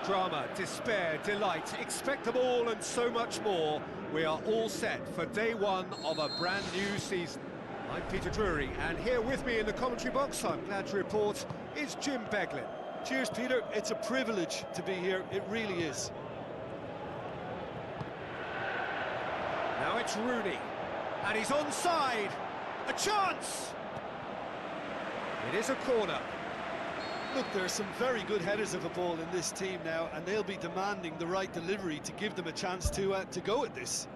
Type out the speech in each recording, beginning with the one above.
Drama, despair, delight, expect them all and so much more. We are all set for day one of a brand new season. I'm Peter Drury, and here with me in the commentary box, I'm glad to report, is Jim Beglin. Cheers, Peter. It's a privilege to be here. It really is. Now it's Rooney, and he's onside. A chance! It is a corner. Look, there are some very good headers of a ball in this team now, and they'll be demanding the right delivery to give them a chance to go at this.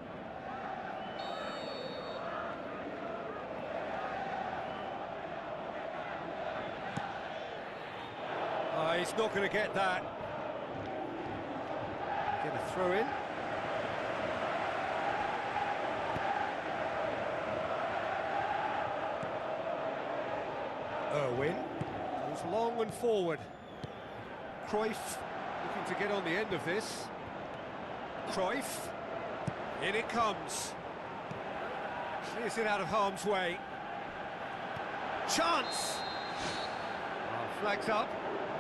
He's not going to get that. Get a throw in. Irwin goes long and forward. Cruyff looking to get on the end of this. Cruyff, in it comes. Clears it out of harm's way. Chance! Flags up.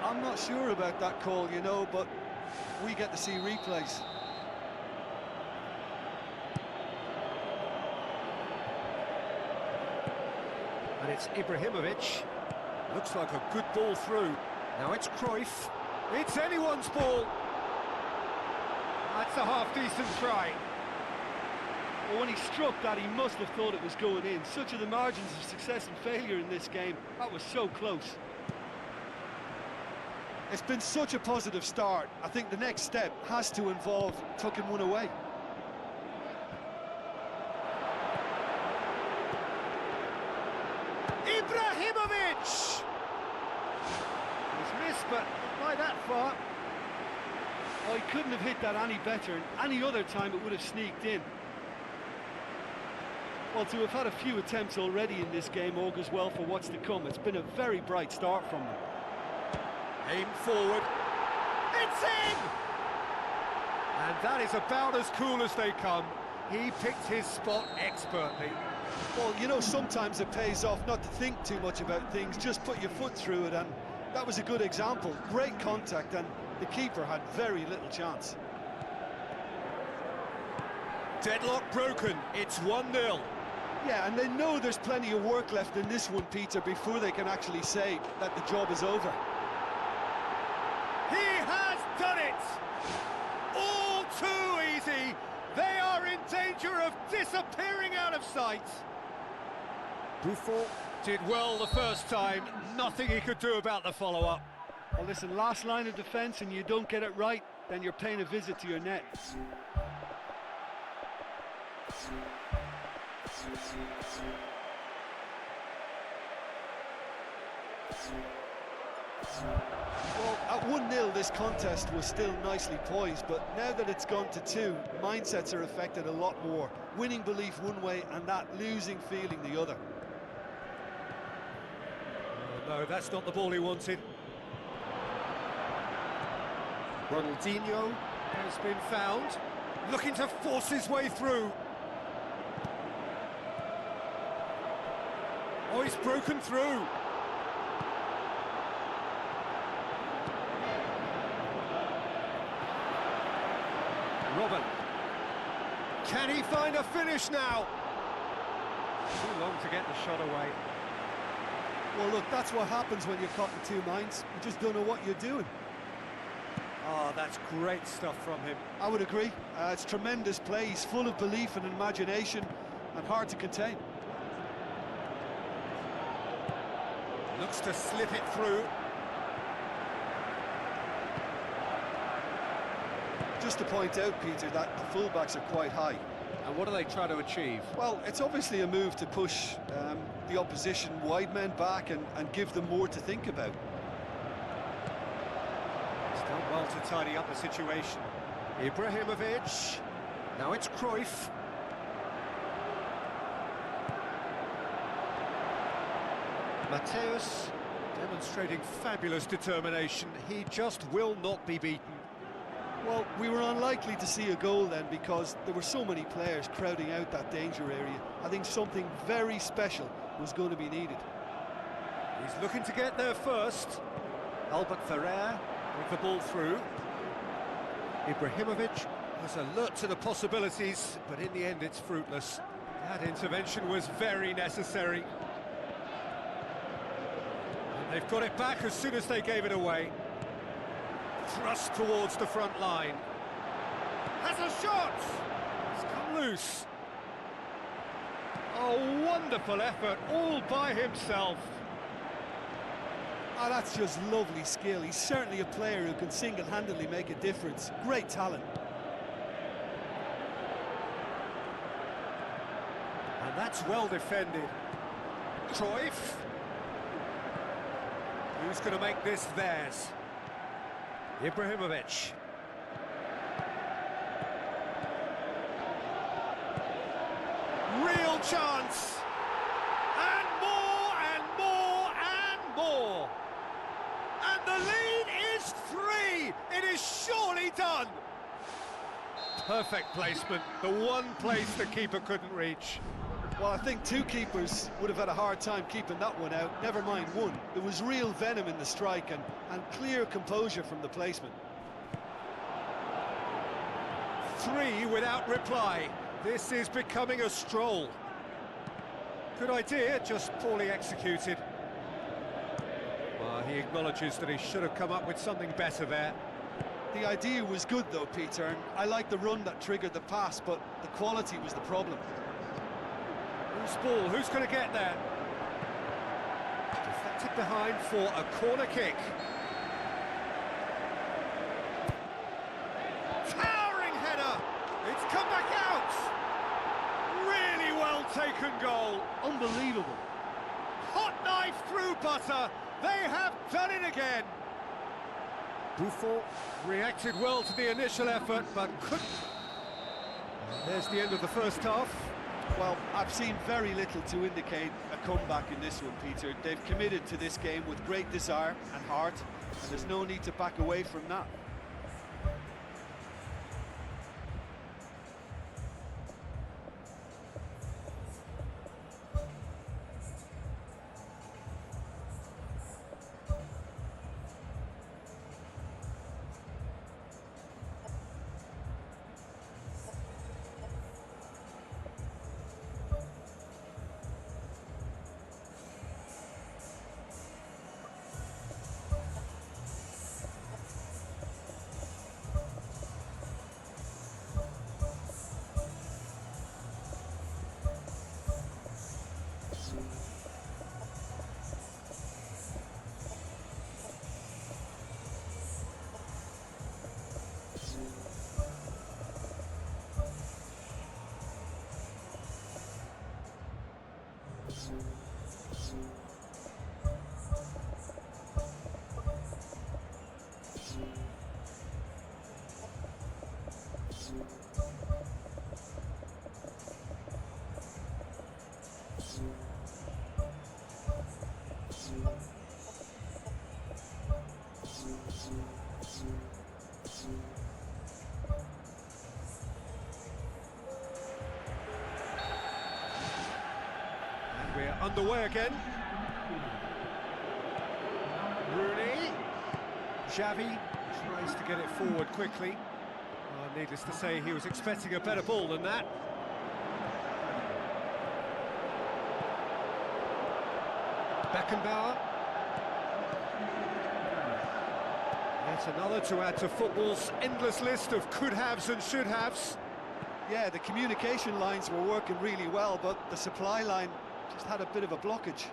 I'm not sure about that call, you know, but we get to see replays. And it's Ibrahimovic. Looks like a good ball through. Now it's Cruyff. It's anyone's ball. That's a half-decent try. Well, when he struck that, he must have thought it was going in. Such are the margins of success and failure in this game. That was so close. It's been such a positive start. I think the next step has to involve tucking one away. Ibrahimovic! He's missed, but not by that far. Oh, he couldn't have hit that any better, and any other time it would have sneaked in. Well, to have had a few attempts already in this game augurs well for what's to come. It's been a very bright start from them. Aim forward. It's in! And that is about as cool as they come. He picked his spot expertly. Well, you know, sometimes it pays off not to think too much about things, just put your foot through it, and that was a good example. Great contact, and the keeper had very little chance. Deadlock broken. It's 1-0. Yeah, and they know there's plenty of work left in this one, Peter, before they can actually say that the job is over. He has done it! All too easy! They are in danger of disappearing out of sight! Buffon did well the first time, nothing he could do about the follow-up. Well, listen, last line of defence and you don't get it right, then you're paying a visit to your net. Well, at 1-0 this contest was still nicely poised, but now that it's gone to 2, mindsets are affected a lot more. Winning belief one way and that losing feeling the other. No, that's not the ball he wanted. Ronaldinho has been found, looking to force his way through. Oh, he's broken through. Robin. Can he find a finish now? Too long to get the shot away. Well, look, that's what happens when you're caught in two minds. You just don't know what you're doing. Oh, that's great stuff from him. I would agree. It's tremendous play. He's full of belief and imagination and hard to contain. Looks to slip it through. Just to point out, Peter, that the fullbacks are quite high. And what do they try to achieve? Well, it's obviously a move to push the opposition wide men back and give them more to think about. He's done well to tidy up the situation. Ibrahimovic. Now it's Cruyff. Mateus demonstrating fabulous determination. He just will not be beaten. Well, we were unlikely to see a goal then because there were so many players crowding out that danger area. I think something very special was going to be needed. He's looking to get there first. Albert Ferrer with the ball through. Ibrahimovic was alert to the possibilities, but in the end it's fruitless. That intervention was very necessary. And they've got it back as soon as they gave it away. Thrust towards the front line. Has a shot! It's come loose. A wonderful effort, all by himself. Oh, that's just lovely skill. He's certainly a player who can single-handedly make a difference. Great talent. And that's well defended. Cruyff. Who's going to make this theirs? Ibrahimovic. Real chance! And more, and more, and more! And the lead is 3! It is surely done! Perfect placement, the one place the keeper couldn't reach. Well, I think two keepers would have had a hard time keeping that one out, never mind one. There was real venom in the strike and clear composure from the placement. 3 without reply. This is becoming a stroll. Good idea, just poorly executed. Well, he acknowledges that he should have come up with something better there. The idea was good though, Peter, and I like the run that triggered the pass, but the quality was the problem. Loose ball, who's going to get there? Deflected behind for a corner kick. Towering header! It's come back out! Really well taken goal. Unbelievable. Hot knife through butter. They have done it again. Buffon reacted well to the initial effort, but couldn't. And there's the end of the first half. Well, I've seen very little to indicate a comeback in this one, Peter. They've committed to this game with great desire and heart, and there's no need to back away from that. We're underway again. Rooney. Xavi tries to get it forward quickly. Needless to say, he was expecting a better ball than that. Beckenbauer. Yet another to add to football's endless list of could-haves and should-haves. Yeah, the communication lines were working really well, but the supply line just had a bit of a blockage.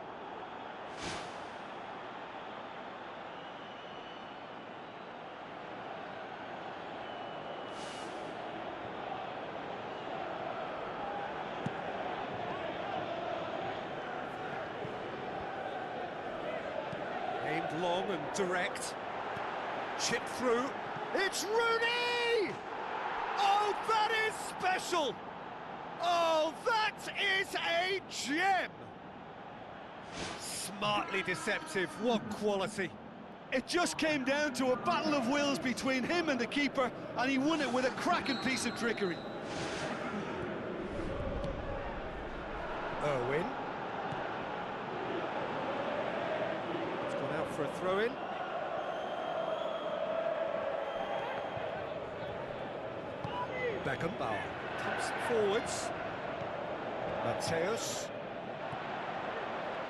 Aimed long and direct. Chip through. It's Rooney! Oh, that is special! Oh, that is a gem! Smartly deceptive, what quality. It just came down to a battle of wills between him and the keeper, and he won it with a cracking piece of trickery. Irwin. It's gone out for a throw-in. Beckenbauer comes forwards. Mateus.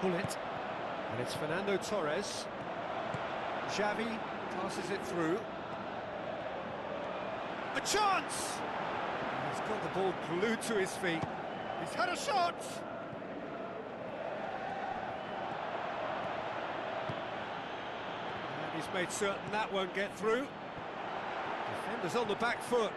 Bullet. And it's Fernando Torres. Xavi passes it through. A chance! He's got the ball glued to his feet. He's had a shot! And he's made certain that won't get through. Defenders on the back foot.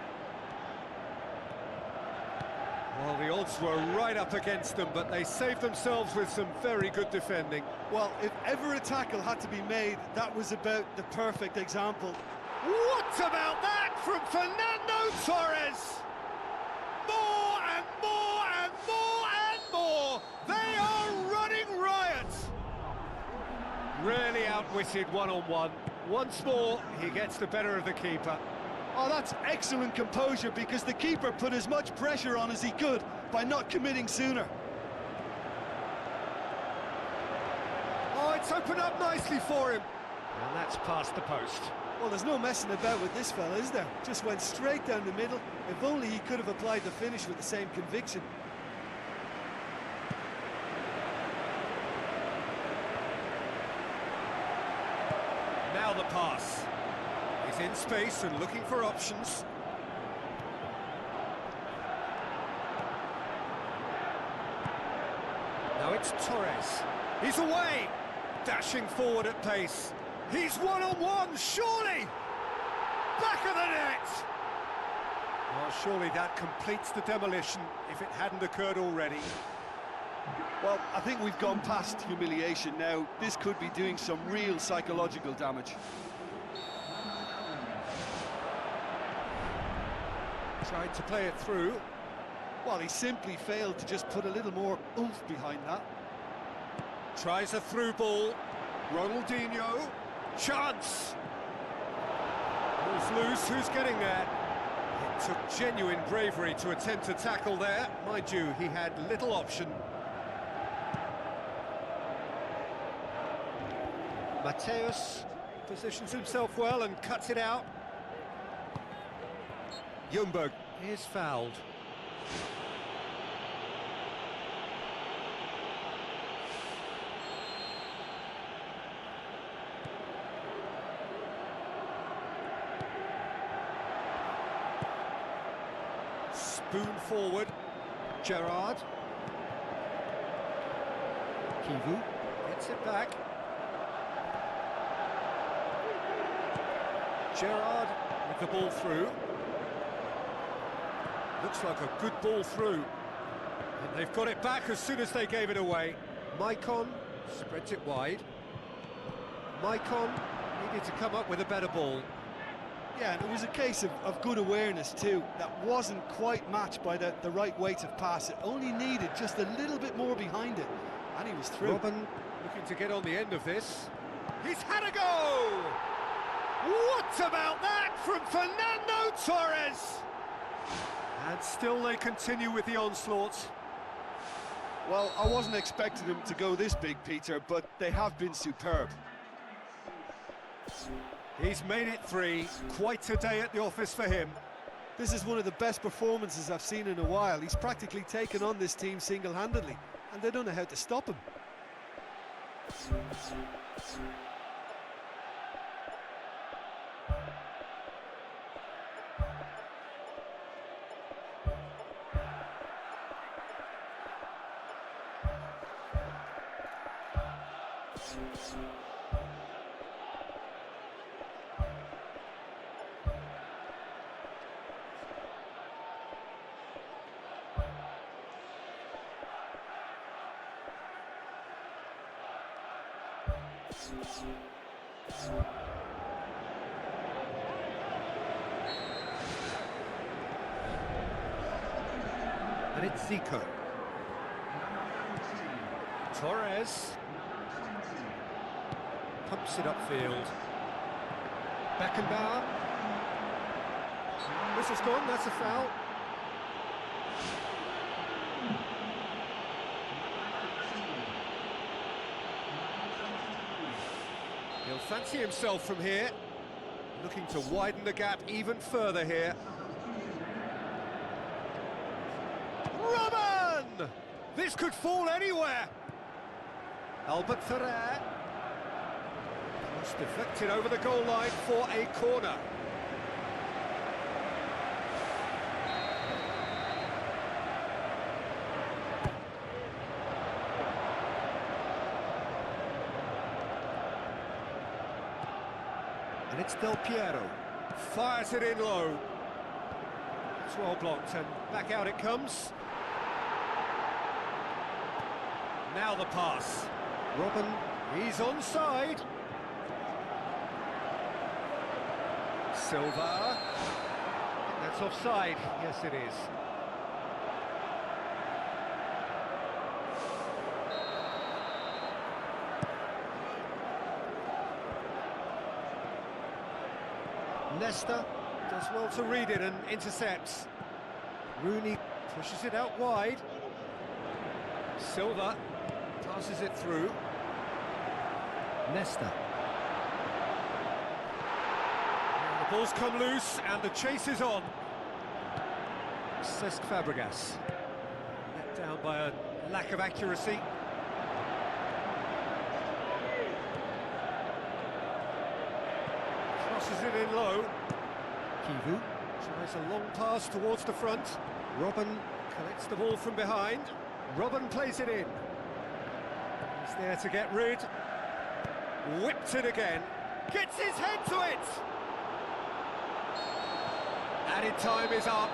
Well, the odds were right up against them, but they saved themselves with some very good defending. Well, if ever a tackle had to be made, that was about the perfect example. What about that from Fernando Torres? More and more and more and more! They are running riot! Really outwitted one-on-one. Once more, he gets the better of the keeper. Oh, that's excellent composure, because the keeper put as much pressure on as he could by not committing sooner. Oh, it's opened up nicely for him. And that's past the post. Well, there's no messing about with this fella, is there? Just went straight down the middle. If only he could have applied the finish with the same conviction. Now the pass. He's in space and looking for options. Now it's Torres. He's away! Dashing forward at pace. He's one-on-one, surely! Back of the net! Well, surely that completes the demolition if it hadn't occurred already. Well, I think we've gone past humiliation now. This could be doing some real psychological damage. Tried to play it through. Well, he simply failed to just put a little more oomph behind that. Tries a through ball. Ronaldinho. Chance! Ball's loose, who's getting there? It took genuine bravery to attempt to tackle there. Mind you, he had little option. Mateus positions himself well and cuts it out. Ljungberg is fouled. Spoon forward. Gerrard. Kivu gets it back. Gerrard with the ball through. Looks like a good ball through. And they've got it back as soon as they gave it away. Myclub spreads it wide. Myclub needed to come up with a better ball. Yeah, and it was a case of good awareness too. That wasn't quite matched by the right weight of pass. It only needed just a little bit more behind it, and he was through. Robin looking to get on the end of this. He's had a go! What about that from Fernando Torres? And still they continue with the onslaught. Well, I wasn't expecting them to go this big, Peter, but they have been superb. He's made it 3. Quite a day at the office for him. This is one of the best performances I've seen in a while. He's practically taken on this team single-handedly, and they don't know how to stop him. And it's Zico. Torres. pumps it upfield. Beckenbauer. This has gone, that's a foul. He'll fancy himself from here, looking to widen the gap even further here. Robin! This could fall anywhere. Albert Ferrer. Cross deflected over the goal line for a corner. And it's Del Piero, fires it in low. It's well blocked and back out it comes. Now the pass. Robin, he's onside. Silva. That's offside, yes it is. Nesta does well to read it and intercepts. Rooney pushes it out wide. Silva passes it through. Nesta. And the ball's come loose and the chase is on. Cesc Fabregas. Let down by a lack of accuracy. Crosses it in low. Kivu tries a long pass towards the front. Robin collects the ball from behind. Robin plays it in. He's there to get rid. Whipped it again. Gets his head to it! Added time is up,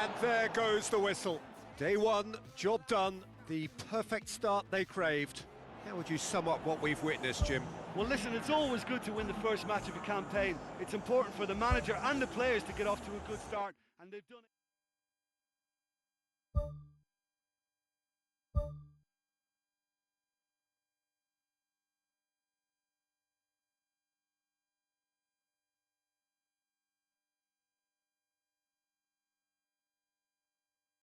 and there goes the whistle. Day one, job done. The perfect start they craved. How would you sum up what we've witnessed, Jim? Well, listen, it's always good to win the first match of a campaign. It's important for the manager and the players to get off to a good start, and they've done it.